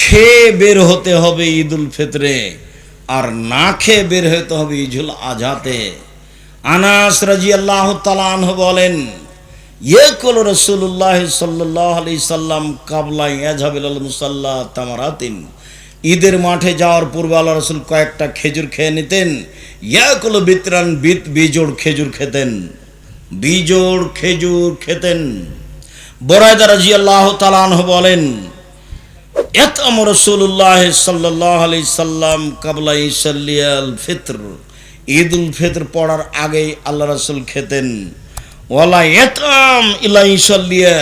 খেয়ে বের হতে হবে ঈদুল ফিতরে, আর না খেয়ে বের হতে হবে ঈদুল আজহাতে। আনাস রাদিয়াল্লাহু তাআলা আনহু বলেন, ইয়াকুল রাসূলুল্লাহ সাল্লাল্লাহু আলাইহি সাল্লাম কাবলা ইয়াযহাবিল মুসাল্লা তামারাতিন, ঈদের মাঠে যাওয়ার পূর্বে আল্লাহ রাসূল কয়েকটা খেজুর খেয়ে নিতেন। ইয়াকুল বিতরান, বিজোড় খেজুর খেতেন, বিজোড় খেজুর খেতেন। বুরায়দা রাদিয়াল্লাহু তাআলা আনহু বলেন, ইয়াতাম রাসূলুল্লাহ সাল্লাল্লাহু আলাইহি সাল্লাম কাবলা ইসাল্লিয়াল ফিতর, ঈদুল ফিতর পড়ার আগেই আল্লাহ রাসূল খেতেন। ওয়ালা ইয়াতাম ইলা ইসাল্লিয়া,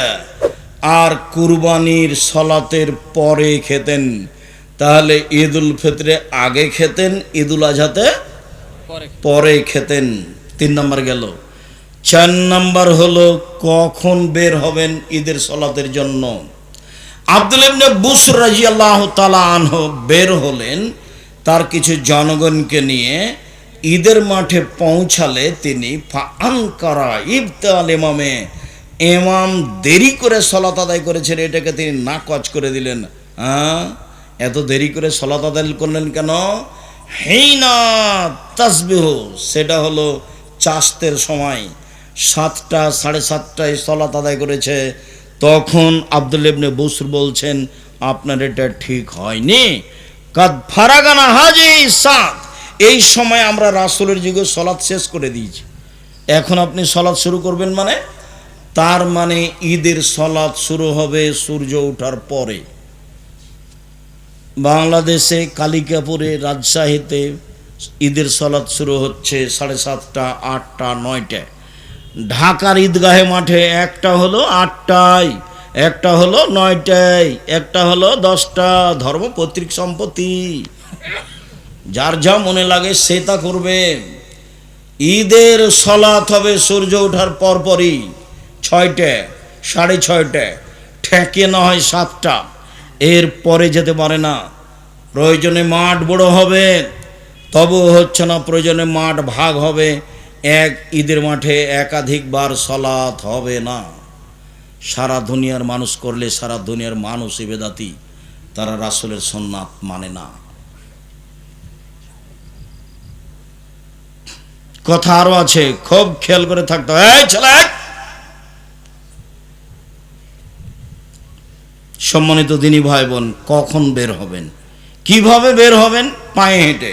আর কুরবানির সালাতের পরে খেতেন। তাহলে ঈদুল ফিতরে আগে খেতেন, ঈদুল আজহাতে পরে খেতেন। 3 নম্বর গেল। 4 নম্বর হলো কখন বের হবেন ঈদের সালাতের জন্য। আব্দুল্লাহ ইবনে বুসর রাদিয়াল্লাহু তাআলা আনহু বের হলেন তার কিছু জনগণকে নিয়ে। ঈদের মাঠে পৌঁছালে তিনি ফাআনকারা ইবতাল ইমামে, ইমাম দেরি করে সালাত আদায় করেছেন, এটাকে তিনি নাকচ করে দিলেন। এত দেরি করে সালাত আদায় করলেন কেন? হিনা তাসবিহ, সেটা হলো চাস্তের সময়, 7টা 7:30টায় সালাত আদায় করেছে। তখন আব্দুল্লাহ ইবনে বুসর বলছেন, আপনার এটা ঠিক হয়নি। কাদ ফারাগানা হাজি সাত, এই সময় আমরা রাসূলের যুগে সালাত শেষ করে দিয়েছি, এখন আপনি সালাত শুরু করবেন মানে? তার মানে ঈদের সালাত শুরু হবে সূর্য ওঠার পরে। বাংলাদেশে কালিকাপুরে, রাজশাহীতে ঈদের সালাত শুরু হচ্ছে 7:30টা, 8টা, 9টায়। ঢাকার ঈদগাহে মাঠে একটা হলো 8টায়, একটা হলো 9টায়, একটা হলো 10টা। ধর্ম পৈতৃক সম্পত্তি, যার যা মনে লাগে সে তা করবে। ঈদের সালাত হবে সূর্য ওঠার পরপরই, 6টায়, 6:30টায়, ঠেকে না হয় 7টা, এর পরে যেতে পারে না। প্রয়োজনে মাঠ বড় হবে, তবুও হচ্ছে না। প্রয়োজনে মাঠ ভাগ হবে, এক ঈদের মাঠে একাধিকবার সালাত হবে না। সারা দুনিয়ার মানুষ করলে সারা দুনিয়ার মানুষ ইবাদতি, তারা রাসূলের সুন্নাত মানে না। কথা আরো আছে, খুব খেয়াল করে থাকতে হয়। এই ছেলে, সম্মানিত দিনী ভাই বোন, কখন বের হবেন, কিভাবে বের হবেন? পায়ে হেঁটে।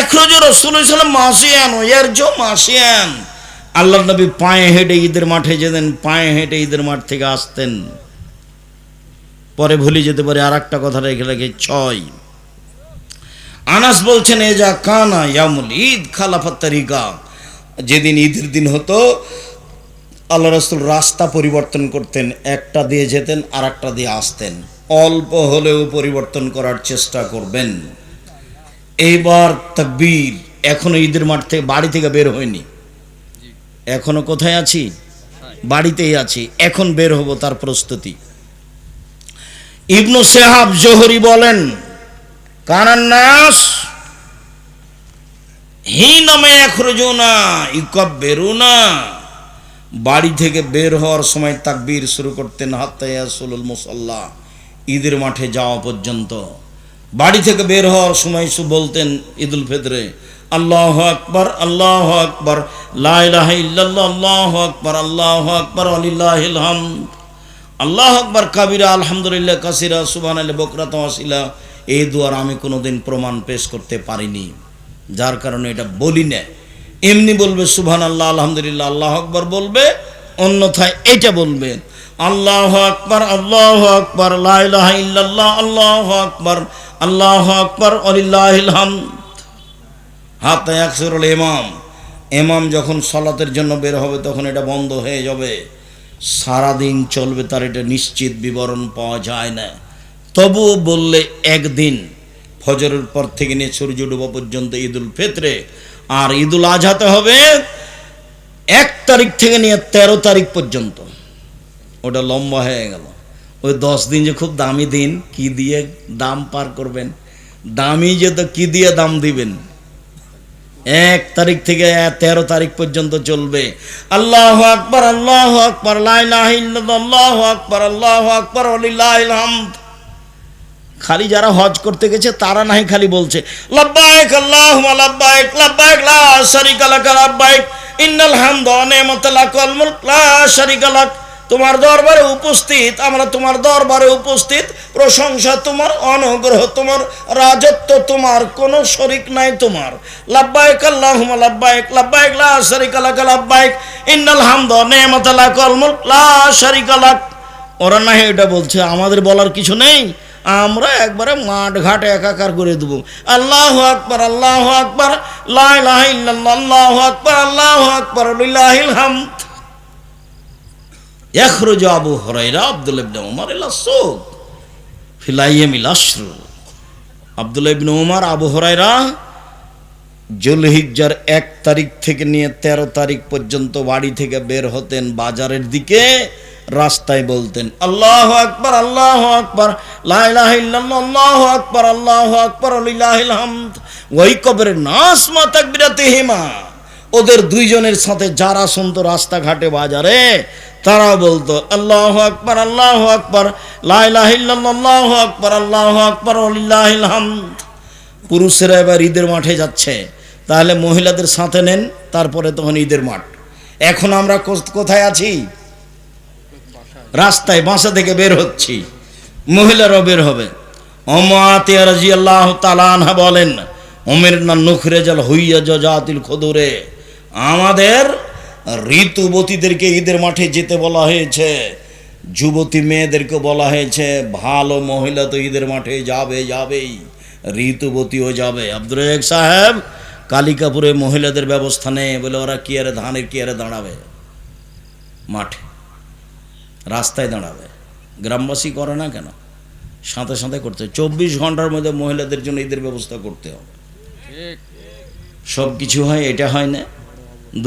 এখরজ রাসূলুল্লাহ সাল্লাল্লাহু আলাইহি ওয়াসাল্লাম মাসিয়ান ইয়ারজু মাসিয়ান, আল্লাহর নবী পায়ে হেঁটে ঈদের মাঠে যেতেন, পায়ে হেঁটে ঈদের মাঠ থেকে আসতেন। পরে ভুলে যেতে পারে আর একটা কথা রেখে রেখে 6। আনাস বলছেন, এজা কানা ইয়ামুল ঈদ খালাফাত তারিকা, যেদিন ঈদের দিন হতো আল্লাহ রাসূল রাস্তা পরিবর্তন করতেন, একটা দিয়ে যেতেন আর একটা দিয়ে আসতেন। অল্প হলেও পরিবর্তন করার চেষ্টা করবেন। এইবার তাকবীর, এখনো ঈদের মাঠ থেকে, বাড়ি থেকে বের হয়নি, এখনো কোথায় আছি? বাড়িতেই আছি, এখন বের হব, তার প্রস্তুতি। ইবনু শিহাব জোহরি বলেন, কানান নাস হিনা মা ইয়াখরুজুনা ইউকাব্বিরুনা, বাড়ি থেকে বের হওয়ার সময় তাকবীর শুরু করতেন, হাত্তা ইয়াসুলুল মুসাল্লা, ঈদের মাঠে যাওয়া পর্যন্ত। বাড়ি থেকে বের হওয়ার সময় বলতেন ঈদুল ফিতরে, আল্লাহু আকবার, আল্লাহু আকবার, লা ইলাহা ইল্লাল্লাহ, আল্লাহু আকবার, আল্লাহু আকবার, ওয়ালিল্লাহিল হামদ, আল্লাহু আকবার কাবীরা, আলহামদুলিল্লাহ কাসীরা, সুবহানাল্লাহি বুকরাতাও আসিলা। এই দুয়ার আমি কোনোদিন প্রমাণ পেশ করতে পারিনি, যার কারণে এটা বলি না। এমনি বলবে সুবহানাল্লাহ, আলহামদুলিল্লাহ, আল্লাহু আকবার বলবে, অন্যথায় এটা বলবে, আল্লাহু আকবার, আল্লাহু আকবার, লা ইলাহা ইল্লাল্লাহ, আল্লাহু আকবার, আল্লাহু আকবার, ওয়ালিল্লাহিল হামদ। হাত্তা ইয়াকসুরুল ইমাম, ইমাম যখন সালাতের জন্য বের হবে তখন এটা বন্ধ হয়ে যাবে। সারাদিন চলবে, তার এটা নিশ্চিত বিবরণ পাওয়া যায় না। তবুও বললে একদিন, ফজরের পর থেকে নিয়ে সূর্য ডোবা পর্যন্ত ঈদুল ফিতরে, আর ঈদুল আজহাতে হবে 1 তারিখ থেকে নিয়ে 13 তারিখ পর্যন্ত। ওটা লম্বা হয়ে গেল। ওই 10 দিন যে খুব দামি দিন, কি দিয়ে দাম পার করবেন? দামি যে, তো কি দিয়ে দাম দিবেন? 1 তারিখ থেকে 13 তারিখ পর্যন্ত চলবে। আল্লাহু আকবার, আল্লাহু আকবার, লা ইলাহা ইল্লাল্লাহ, আল্লাহু আকবার, আল্লাহু আকবার, ওয়ালিল্লাহিল হামদ। খালি যারা হজ করতে গেছে তারা নাই খালি বলছে লাব্বাইক আল্লাহুম্মা লাব্বাইক লাব্বাইক লা শারীকা লাক লাব্বাইক ইন্নাল হামদা ওয়া নি'মাতা লাক ওয়াল মুলক লা শারীকা লাক। তোমার দরবারে উপস্থিত, আমরা তোমার দরবারে উপস্থিত, প্রশংসা তোমার, অনুগ্রহ তোমার, রাজত্ব তোমার, কোনো শরীক নাই তোমার। লাব্বাইক আল্লাহুম্মা লাব্বাইক লাব্বাইক লা শারীকা লাক লাব্বাইক ইন্নাল হামদা ওয়া নি'মাতা লাক ওয়াল মুলক লা শারীকা লাক। ওরা না এটা বলছে, আমাদের বলার কিছু নেই, আমরা একবারে মাঠ ঘাট একাকার করে দেবো। আল্লাহু আকবার আল্লাহু আকবার লা ইলাহা ইল্লাল্লাহ আল্লাহু আকবার আল্লাহু আকবার লিল্লাহিল হামদ। ইখরুজ আবু হুরায়রা আব্দুল্লাহ ইবনে উমর ইলা সুক ফিল আইয়ামিল আশর। আব্দুল্লাহ ইবনে উমর আবু হুরায়রা যুলহিজ্জার 1 তারিখ থেকে নিয়ে 13 তারিখ পর্যন্ত বাড়ি থেকে বের হতেন বাজারের দিকে, রাস্তায় বলতেন আল্লাহু আকবার আল্লাহু আকবার লা ইলাহা ইল্লাল্লাহ আল্লাহু আকবার আল্লাহু আকবার লিল্লাহিল হামদ। ওই কবরে নাস মা তাকবীরাতিহিমা, ওদের দুইজনের সাথে যারা শুনতো রাস্তাঘাটে বাজারে তারা বলতো আল্লাহু আকবার আল্লাহু আকবার লা ইলাহা ইল্লাল্লাহ আল্লাহু আকবার আল্লাহু আকবার লিল্লাহিল হামদ। পুরুষেরা এবার ঈদের মাঠে যাচ্ছে, তাহলে মহিলাদের সাথে নেন, তারপরে তখন ঈদের মাঠ। এখন আমরা কোথায় আছি? রাস্তায়, বাসা থেকে বের হচ্ছি, মহিলারাও বের হবে। উম্মাতিয়া রাদিয়াল্লাহু তাআলা আনহা বলেন উমিরনা নুখরিজাল হুইয়া জাতিল খুদুরে, আমাদের ঋতুবতীদেরকে ঈদের মাঠে যেতে বলা হয়েছে, যুবতী মেয়েদেরকে বলা হয়েছে ভালো মহিলা তো ঈদের মাঠে যাবেই, ঋতুবতীও যাবে। আব্দুর রাজ্জাক সাহেব কালিকাপুরে মহিলাদের ব্যবস্থা নেই বলে ওরা কি আরে ধানের কি আরে দাঁড়াবে, মাঠে রাস্তায় দাঁড়াবে। গ্রামবাসী করে না কেন? সাথে সাথে করতে 24 ঘন্টার মধ্যে মহিলাদের জন্য ঈদের ব্যবস্থা করতে হবে। সব কিছু হয়, এটা হয় না,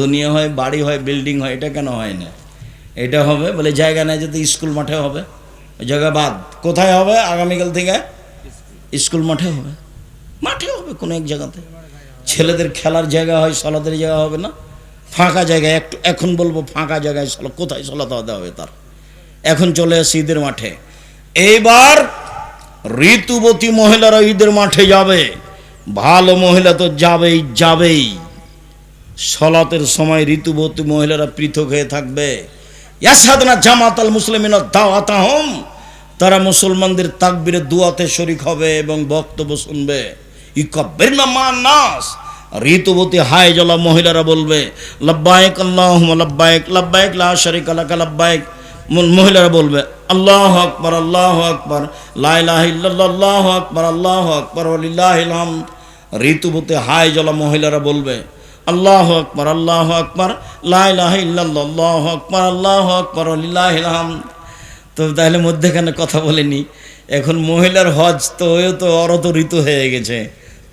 দুনিয়া হয়, বাড়ি হয়, বিল্ডিং হয়, এটা কেন হয় না? এটা হবে বলে জায়গা নেই, যদি স্কুল মাঠে হবে, ওই জায়গা বাদ। কোথায় হবে? আগামীকাল থেকে স্কুল মাঠে হবে, কোনো এক জায়গাতে। ছেলেদের খেলার জায়গা হয়, সলাতের জায়গা হবে না, ফাঁকা জায়গায়। একটু এখন বলবো ফাঁকা জায়গায় কোথায় সলাতে হতে হবে তার। এখন চলে আসে ঈদের মাঠে। এইবার ঋতুবতী মহিলারা ঈদের মাঠে যাবে, ভালো মহিলা তো যাবেই। সলাতের সময় ঋতুবতী মহিলারা পৃথক হয়ে থাকবে। ইয়াশহাদুনা জামাতাল মুসলিমিনা দাওয়াতাহুম, তারা মুসলমানদের তাকবীরে দুয়াতে শরীক হবে এবং বক্তব্য শুনবে। ইকাব্বিরনা মান নাস, ঋতুবতী হায়জলা মহিলারা বলবে লাব্বাইক আল্লাহুম্মা লাব্বাইক লাব্বাইক লা শারীকা লাক লাব্বাইক। মহিলারা বলবে আল্লাহু আকবার আল্লাহু আকবার লা ইলাহা ইল্লাল্লাহ আল্লাহু আকবার আল্লাহু আকবার লিল্লাহিল হামদ। ঋতুবতী হায়জলা মহিলারা বলবে আল্লাহু আকবার আল্লাহু আকবার লা ইলাহা ইল্লাল্লাহ আল্লাহু আকবার আল্লাহু আকবার লিল্লাহিল হামদ। তো তাহলে মধ্যেখানে কথা বলেনি, এখন মহিলার হজ তো ওরও তো ঋতু হয়ে গেছে,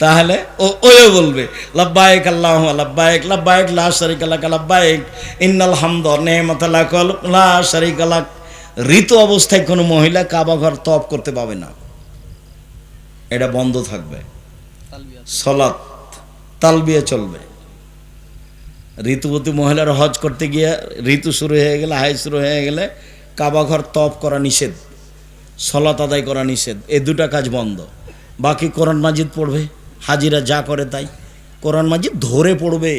তাহলে ওও বলবে লাব্বাইক আল্লাহুম্মা লাব্বাইক লাব্বাইক লা শারীকা লাক লাব্বাইক ইন্নাল হামদা ওয়া নি'মাতা লাক লা শারীকা লাক। ঋতু অবস্থায় কোনো মহিলা কাবা ঘর তওয়াফ করতে পাবে না, এটা বন্ধ থাকবে। সালাত তালবিয়া চলবে। ঋতুবতী মহিলার হজ করতে গিয়ে ঋতু শুরু হয়ে গেলে, হাই শুরু হয়ে গেলে কাবা ঘর তওয়াফ করা নিষেধ, সালাত আদায় করা নিষেধ, এই দুটা কাজ বন্ধ। বাকি কোরআন মাজিদ পড়বে, হাজিরা যা করে তাই কোরআন মাজিদ ধরে পড়বে।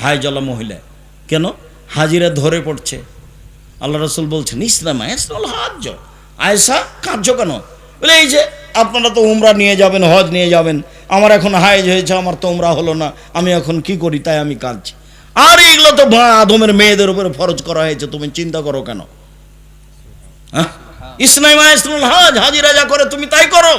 হায়জলা মহিলা কেন হাজিরা ধরে পড়ছে? আল্লাহ রাসূল বলছেন ইসলাম আয়াসুল হজ। আয়েশা কাঁদছো কেন? বলে এই যে আপনারা তো উমরা নিয়ে যাবেন, হজ নিয়ে যাবেন, আমার এখন হায়েজ হয়েছে, আমার তো উমরা হলো না, আমি এখন কি করি, তাই আমি কাঁদছি। আর এগুলো তো আদমের মেয়েদের উপরে ফরজ করা হয়েছে, তুমি চিন্তা করো কেন? হ্যাঁ, ইসলাম আয়াসুল হজ, হাজিরা যা করে তুমি তাই করো।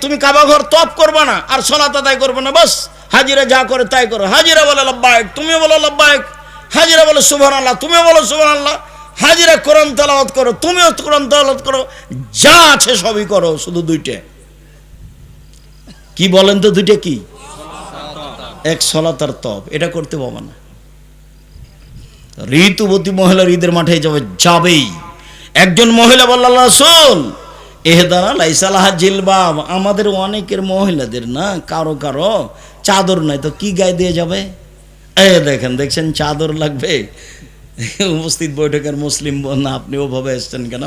তুমি কাবা ঘর তওয়াফ করবে না আর সালাত আদায় করবে না, বাস হাজিরা যা করে তাই করো। হাজিরা বলে লাব্বাইক, তুমিও বলো লাব্বাইক। হাজিরা বলে সুবহানাল্লাহ, তুমিও বলো সুবহানাল্লাহ। হাজিরা কোরআন তেলাওয়াত করো, তুমিও কোরআন তেলাওয়াত করো, যা আছে সবই করো, শুধু দুইটা কি বলেন তো? দুইটা কি? এক সালাত আর তওয়াফ, এটা করতে পারবে না। ঋতুবতী মহিলার ঈদের মাঠে যাবেই। একজন মহিলা বলল আল্লাহ রাসূল এহদানা লাইসা লাহা জিলবাব, আমাদের অনেকের মহিলাদের না কারো কারো চাদর নাই, তো কি গায়ে দিয়ে যাবে? দেখছেন চাদর লাগবে। উপস্থিত বৈঠকের মুসলিম বোন, আপনি ওভাবে এসছেন কেন?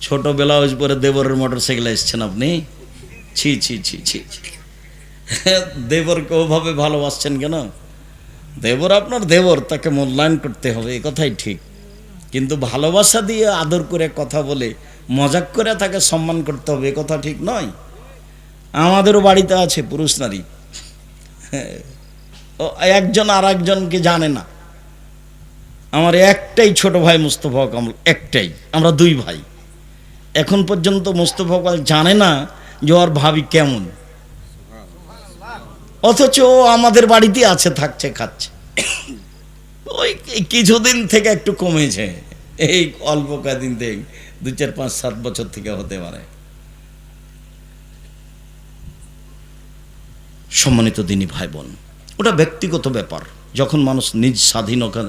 ছোট ব্লাউজ পরে দেবরের মোটরসাইকেলে এসছেন আপনি, ছি ছি ছি ছি। দেবরকে ওভাবে ভালোবাসছেন কেন? দেবর আপনার দেবর, তাকে মূল্যায়ন করতে হবে, এ কথাই ঠিক। কিন্তু ভালোবাসা দিয়ে আদর করে কথা বলে মজাক করে তাকে সম্মান করতে হবে, এ কথা ঠিক নয়। আমাদেরও বাড়িতে আছে পুরুষ নারী, ও একজন আর একজনকে জানে না। আমার একটাই ছোট ভাই মুস্তফা কামাল, একটাই, আমরা দুই ভাই। এখন পর্যন্ত মুস্তফা কামাল জানে না যে ওর ভাবি কেমন, অথচ ও আমাদের বাড়িতে আছে, থাকছে, খাচ্ছে। ওই কিছুদিন থেকে একটু কমেছে, এই অল্প কয়েকদিন থেকে, 2, 4, 5, 7 বছর থেকে হতে পারে। সম্মানিত দিনী ভাই বোন, ওটা ব্যক্তিগত ব্যাপার। যখন মানুষ নিজ স্বাধীনতা,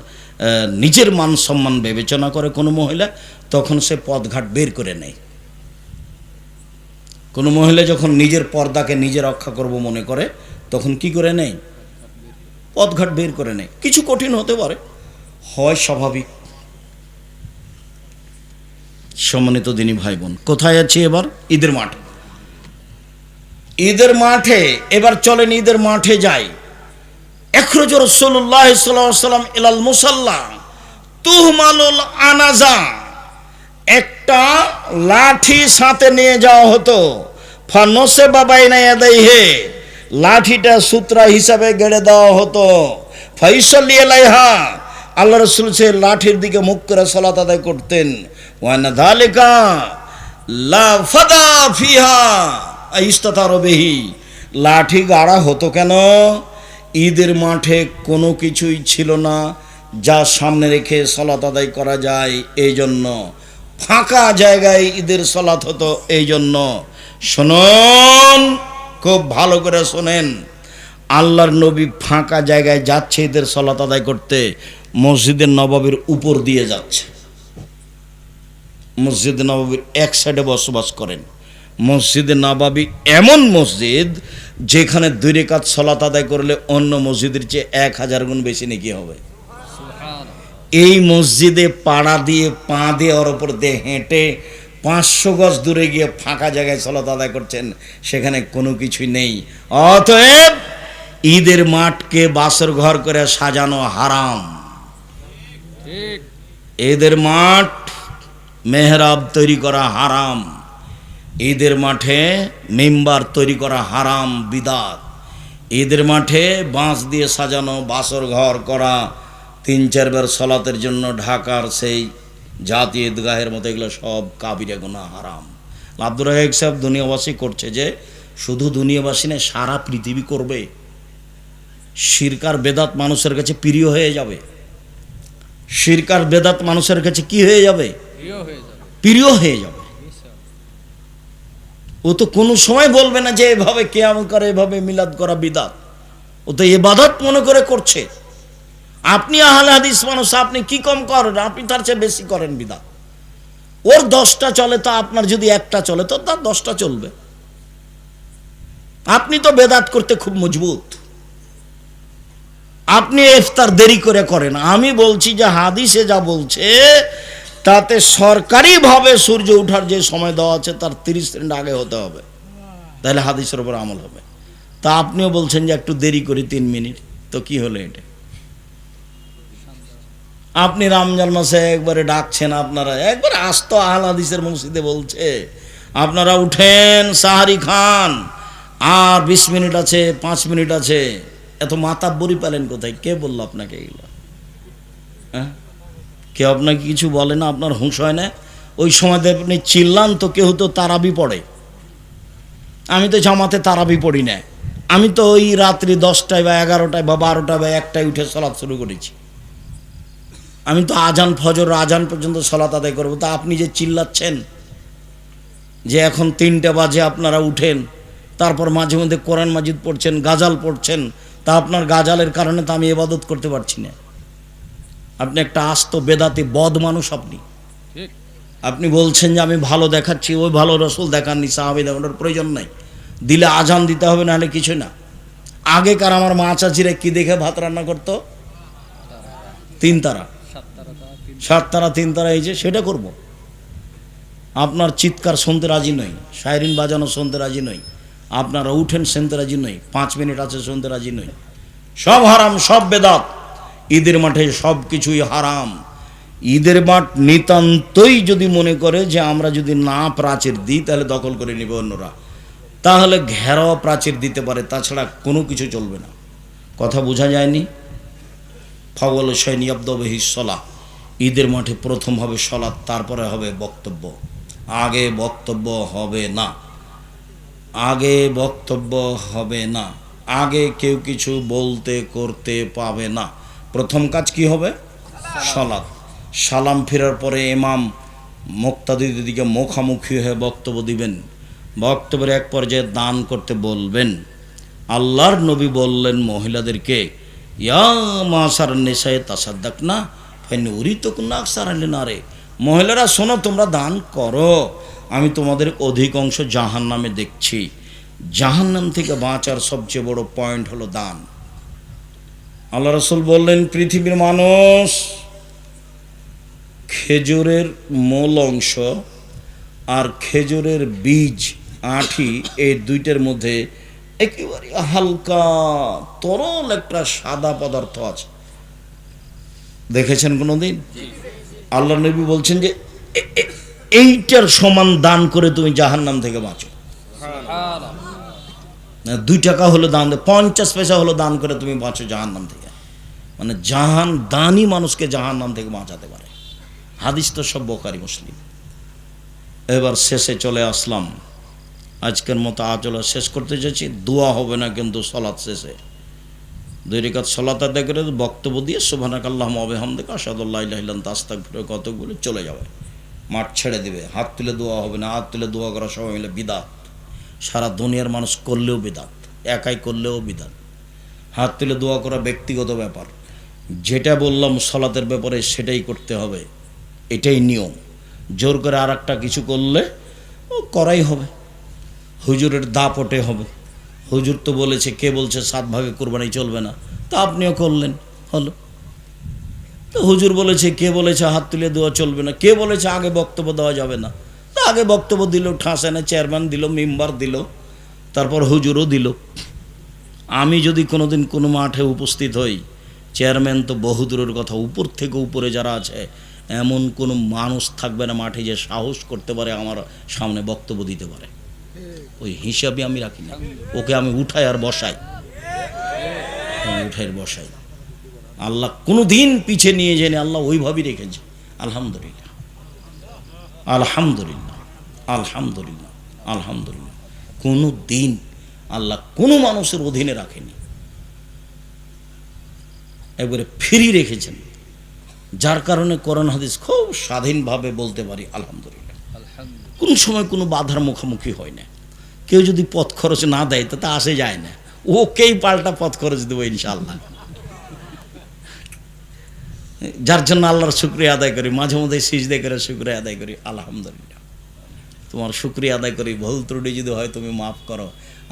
নিজের মান সম্মান বিবেচনা করে কোনো মহিলা, তখন সে পথঘাট বের করে নেয়। কোনো মহিলা যখন নিজের পর্দাকে নিজে রক্ষা করব মনে করে, তখন কি করে নেয়? পথঘাট বের করে নেয়। কিছু কঠিন হতে পারে, হয় স্বাভাবিক। সম্মানিত দিনী ভাই বোন, কোথায় আছি এবার? ঈদের মাঠে। ঈদের মাঠে এবার চলেন, ঈদের মাঠে যাই। ইখরাজ রাসূলুল্লাহ সাল্লাল্লাহু আলাইহি ওয়াসাল্লাম ইলাল মুসাল্লা তুহমালুল আনাজা, একটা লাঠি সাথে নিয়ে যাওয়া হতো। ফানসেবা বাইনা ইয়াদাইহি, লাঠিটা সূত্রা হিসাবে গেড়ে দেওয়া হতো। ফাইসাল্লি আলাইহা, আল্লাহ রাসূল সে লাঠির দিকে মুখ করে সালাত আদায় করতেন। ওয়া না যালিকা লা ফাদা ফিহা ইস্তাতারু বিহি, লাঠি গাড়া হতো কেন? ঈদের মাঠে কোনো কিছুই ছিল না যা সামনে রেখে সালাত আদায় করা যায়, এই জন্য ফাঁকা জায়গায় ঈদের সালাত হতো। এই জন্য শুনুন, খুব ভালো করে শোনেন, আল্লাহর নবী ফাঁকা জায়গায় যাচ্ছে ঈদের সালাত আদায় করতে, মসজিদের নববীর উপর দিয়ে যাচ্ছে। মসজিদে নববীর এক সাইডে বসবাস করেন। মসজিদে নববী এমন মসজিদ যেখানে 2 রাকাত সালাত আদায় করলে অন্য মসজিদের চেয়ে 1000 গুণ বেশি নেকি হবে। এই মসজিদে পাড়া দিয়ে, পা দিয়ে, ওর ওপর দিয়ে হেঁটে 500 গজ দূরে গিয়ে ফাঁকা জায়গায় সালাত আদায় করছেন, সেখানে কোনো কিছুই নেই। অতএব ঈদের মাঠকে বাসর ঘর করে সাজানো হারাম। ঈদের মাঠ মেহরাব তৈরি করা হারাম। ঈদের মাঠে মিম্বার তৈরি করা হারাম, বিদাত। ঈদের মাঠে বাঁশ দিয়ে সাজানো বাসর ঘর করা, 3-4 বার সালাতের জন্য ঢাকার সেই জাতীয় ঈদগাহের মতো, এগুলো সব কাবিরা গুনাহ, হারাম। আব্দুর রাজ্জাক সাহেব দুনিয়াবাসী করছে, যে শুধু দুনিয়াবাসী না, সারা পৃথিবী করবে। শিরক আর বেদাত মানুষের কাছে প্রিয় হয়ে যাবে। শিরক আর বেদাত মানুষের কাছে কি হয়ে যাবে? প্রিয় হয়ে যাবে। ও তো কোনো সময় বলবে না যে এভাবে কিয়াম করে, এভাবে মিলাদ করা বিদাত। ও তো ইবাদত মনে করে করছে। আপনি আহলে হাদিস মানুষ, আপনি কি কম করেন? আপনি তার চেয়ে বেশি করেন বিদাত। ওর 10টা চলে, তো আপনার যদি একটা চলে, তো তার 10টা চলবে। আপনি তো বেদাত করতে খুব মজবুত। আপনি ইফতার দেরি করে করেন। আমি বলছি যে হাদিসে যা বলছে তাতে সরকারিভাবে সূর্য ওঠার যে সময় দেওয়া আছে তার 30 মিনিট আগে হতে হবে, তাহলে হাদিসের উপর আমল হবে। তা আপনিও বলছেন যে একটু দেরি করি 3 মিনিট, তো কি হলো এটা? আপনি রমজান মাসে একবারে ডাকছেন, আপনারা একবারে আস্ত আহলে হাদিসের মসজিদে বলছে আপনারা উঠেন, সাহারি খান, আর 20 মিনিট আছে, 5 মিনিট আছে। এত মাতাব্বরি পেলেন কোথায়? কে বললো আপনাকে এগুলো? হ্যাঁ, কেউ আপনাকে কিছু বলে না? আপনার হুঁশ হয় না? ওই সময় আপনি চিল্লান তো কেউ তো তারাবি পড়ে। আমি তো জামাতে তারাবি পড়ি না। আমি তো ওই রাত্রি 10টায় বা 11টায় বা 12টায় বা 1টায় উঠে সালাত শুরু করেছি। আমি তো আজান, ফজর আজান পর্যন্ত সালাত আদায় করবো। তা আপনি যে চিল্লাচ্ছেন যে এখন 3টে বাজে আপনারা উঠেন, তারপর মাঝে মধ্যে কোরআন মাজিদ পড়ছেন, গাজাল পড়ছেন, তা আপনার গাজালের কারণে তো আমি ইবাদত করতে পারছি না। আপনি একটা আস্ত বেদাতি বদ মানুষ। আপনি বলছেন যে আমি ভালো দেখাচ্ছি, ওই ভালো রসুল দেখাননি, সাহাবী দেখানোর প্রয়োজন নাই। দিলে আজান দিতে হবে, নাহলে কিছু না। আগেকার আমার মা চাচিরা কি দেখে ভাত রান্না করতো? 3 তারা, 7 তারা, 3 তারা, এই যে সেটা করব। আপনার চিৎকার শুনতে রাজি নই, সাইরিন বাজানো শুনতে রাজি নই, আপনারা উঠেন শুনতে রাজি নই, 5 মিনিট আছে শুনতে রাজি নই। সব হারাম, সব বেদাত। ঈদের মাঠে সব কিছুই হারাম। ঈদের মাঠ নিতান্তই যদি মনে করে যে আমরা যদি না প্রাচীর দিই তাহলে দখল করে নেবে অন্যরা, তাহলে ঘেরাও প্রাচীর দিতে পারে, তাছাড়া কোনো কিছু চলবে না। কথা বোঝা যায়নি? ফাওয়াল শাইনি আব্দবহি সলাহ, ঈদের মাঠে প্রথম হবে সলাৎ, তারপরে হবে বক্তব্য। আগে বক্তব্য হবে না, আগে বক্তব্য হবে না, আগে কেউ কিছু বলতে করতে পাবে না। প্রথম কাজ কি হবে? সলাৎ। সালাম ফেরার পরে ইমাম মুক্তাদিদের দিকে মুখামুখি হয়ে বক্তব্য দিবেন। বক্তব্যের এক পর্যায়ে দান করতে বলবেন। আল্লাহর নবী বললেন মহিলাদেরকে, ইয়া মাসার নিসায়ে তাসাদ্দাকনা ফাইন উরিতুকুন্না আকসারাল নারে, মহিলারা শোনো, তোমরা দান করো, আমি তোমাদের অধিক অংশ জাহান্নামে দেখছি। জাহান্নাম থেকে বাঁচার সবচেয়ে বড় পয়েন্ট হলো দান। আল্লাহ রাসূল বললেন, পৃথিবীর মানুষ খেজুরের মূল অংশ আর খেজুরের বীজ আঁঠি, এই দুইটার মধ্যে একেবারে হালকা তরল একটা সাদা পদার্থ আছে। দেখেছেন কোনোদিন? আল্লাহ নবী বলছেন যে এইটার সমান দান করে তুমি জাহান্নাম থেকে বাঁচো। 2 টাকা হলো দান, 50 পয়সা হলো দান করে তুমি বাঁচো জাহান্নাম থেকে। মানে দানই মানুষকে জাহান্নাম থেকে বাঁচাতে পারে। হাদিস তো সব বুখারী মুসলিম। এবার শেষে চলে আসলাম, আজকের মতো আলোচনা শেষ করতে যাচ্ছি। দোয়া হবে না কিন্তু সালাত শেষে 2 রাকাত সালাত আদায় করে বক্তব্য দিয়ে সুবহানাকাল্লাহুম্মা ওয়া বিহামদিকা আশহাদু আল্লা ইলাহা ইল্লা আনতা আস্তাগফিরুকা কত বলে চলে যাবে, মাঠ ছেড়ে দিবে। হাত তুলে দোয়া হবে না, হাত তুলে দোয়া করা সবাই মিলে বিদাত। সারা দুনিয়ার মানুষ করলেও বিদাত, একাই করলেও বিদাত। হাত তুলে দোয়া করা ব্যক্তিগত ব্যাপার। যেটা বললাম সালাতের ব্যাপারে সেটাই করতে হবে, এটাই নিয়ম। জোর করে আর একটা কিছু করলে ও করাই হবে। হুজুরের দাপটে হবে, হুজুর তো বলেছে, কে বলছে 7 ভাগে কোরবানি চলবে না, তা আপনিও করলেন, হলো। তো হুজুর বলেছে, কে বলেছে হাত তুলে দেওয়া চলবে না, কে বলেছে আগে বক্তব্য দেওয়া যাবে না, তা আগে বক্তব্য দিল, ঠাঁসানে চেয়ারম্যান দিল, মেম্বার দিল, তারপর হুজুরও দিল। আমি যদি কোনোদিন কোনো মাঠে উপস্থিত হই, চেয়ারম্যান তো বহুদূরের কথা, উপর থেকে উপরে যারা আছে এমন কোনো মানুষ থাকবে না মাঠে যে সাহস করতে পারে আমার সামনে বক্তব্য দিতে পারে। ওই হিসাবে আমি রাখি না, ওকে আমি উঠাই আর বসাই, বসাই। আল্লাহ কোনো দিন পিছে নিয়ে যায়নি, আল্লাহ ওইভাবেই রেখেছে। আলহামদুলিল্লাহ, আলহামদুলিল্লাহ, আলহামদুলিল্লাহ, আলহামদুলিল্লাহ। কোনো দিন আল্লাহ কোনো মানুষের অধীনে রাখেনি, একবারে ফ্রি রেখেছেন, যার কারণে কোরআন হাদিস খুব স্বাধীনভাবে বলতে পারি আলহামদুলিল্লাহ। কোন সময় কোনো বাধার মুখোমুখি হয় না। কেউ যদি পথ খরচ না দেয় তাতে আসে যায় না, ওকেই পাল্টা পথ খরচ দেবো ইনশাআল্লাহ। যার জন্য আল্লাহর শুকরিয়া আদায় করি, মাঝে মধ্যে সিজদা করে শুকরিয়া আদায় করি। আলহামদুলিল্লাহ, তোমার শুকরিয়া আদায় করি। ভুল ত্রুটি যদি হয় তুমি মাফ করো,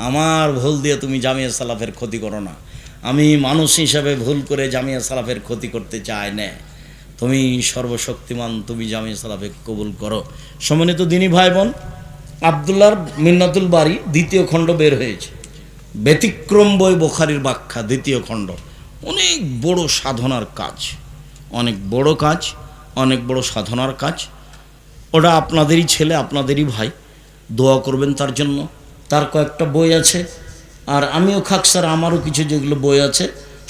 আমার ভুল দিয়ে তুমি জামিয়া সালাফের ক্ষতি করো না। আমি মানুষ হিসাবে ভুল করে জামিয়া সালাফের ক্ষতি করতে চাই না। তুমি সর্বশক্তিমান, তুমি জামিয়া সালাফে কবুল করো। সম্মানিত দিনী ভাই বোন, আব্দুল্লাহর মিন্নাতুল বারী 2য় খণ্ড বের হয়েছে। ব্যতিক্রম বই বুখারীর ব্যাখ্যা 2য় খণ্ড। অনেক বড় সাধনার কাজ, অনেক বড় কাজ, অনেক বড় সাধনার কাজ। ওটা আপনাদেরই ছেলে, আপনাদেরই ভাই, দোয়া করবেন তার জন্য। তার কয়েকটা বই আছে, আর আমিও খাকসার আমারও কিছু যেগুলো বই আছে,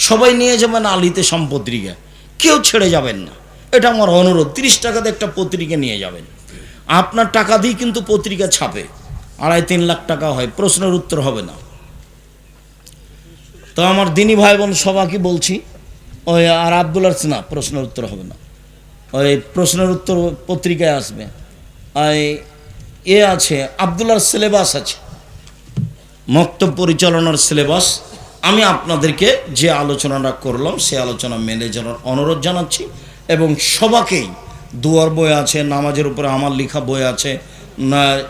সবাই নিয়ে যাবেন আলিতে সম্পত্রিকা, কেউ ছেড়ে যাবেন না, এটা আমার অনুরোধ। 30 টাকাতে একটা পত্রিকা নিয়ে যাবেন, আপনার টাকা দিয়ে কিন্তু পত্রিকা ছাপে, 2.5-3 লাখ টাকা হয়, প্রশ্নের উত্তর হবে না। তো আমার দিনী ভাই বোন সবাইকে বলছি, ওই আর আব্দুল্লাহ না, প্রশ্নের উত্তর হবে না, ওই প্রশ্নের উত্তর পত্রিকায় আসবে। ওই আছে আব্দুল্লাহর সিলেবাস আছে, মক্তব পরিচালনার সিলেবাস। আমি আপনাদেরকে যে আলোচনাটা করলাম সে আলোচনা মেনে যাওয়ার অনুরোধ জানাচ্ছি। এবং সবাকেই দুয়ার বই আছে, নামাজের উপরে আমার লেখা বই আছে,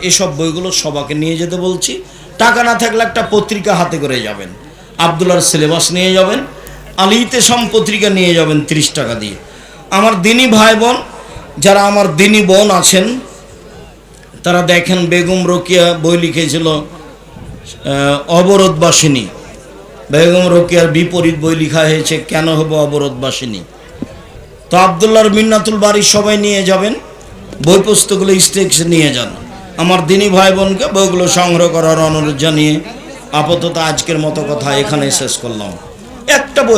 এসব বইগুলো সবাকে নিয়ে যেতে বলছি। টাকা না থাকলে একটা পত্রিকা হাতে করে যাবেন, আব্দুল্লাহর সিলেবাস নিয়ে যাবেন, আলিতে সম পত্রিকা নিয়ে যাবেন 30 টাকা দিয়ে। আমার দিনী ভাই বোন, যারা আমার দিনী বোন আছেন, তারা দেখেন বেগম রোকেয়া বই লিখেছিল অবরোধবাসিনী, বেগম রোকেয়ার বিপরীত বই লেখা হয়েছে কেন হবো অবরোধবাসিনী। তো আব্দুল্লাহর মিন্নাতুল বাড়ি সবাই নিয়ে যাবেন, বই পুস্তকগুলো স্টেক্সে নিয়ে যান। আমার দিনী ভাই বোনকে বইগুলো সংগ্রহ করার অনুরোধ জানিয়ে আপাতত আজকের মতো কথা এখানে শেষ করলাম। একটা বই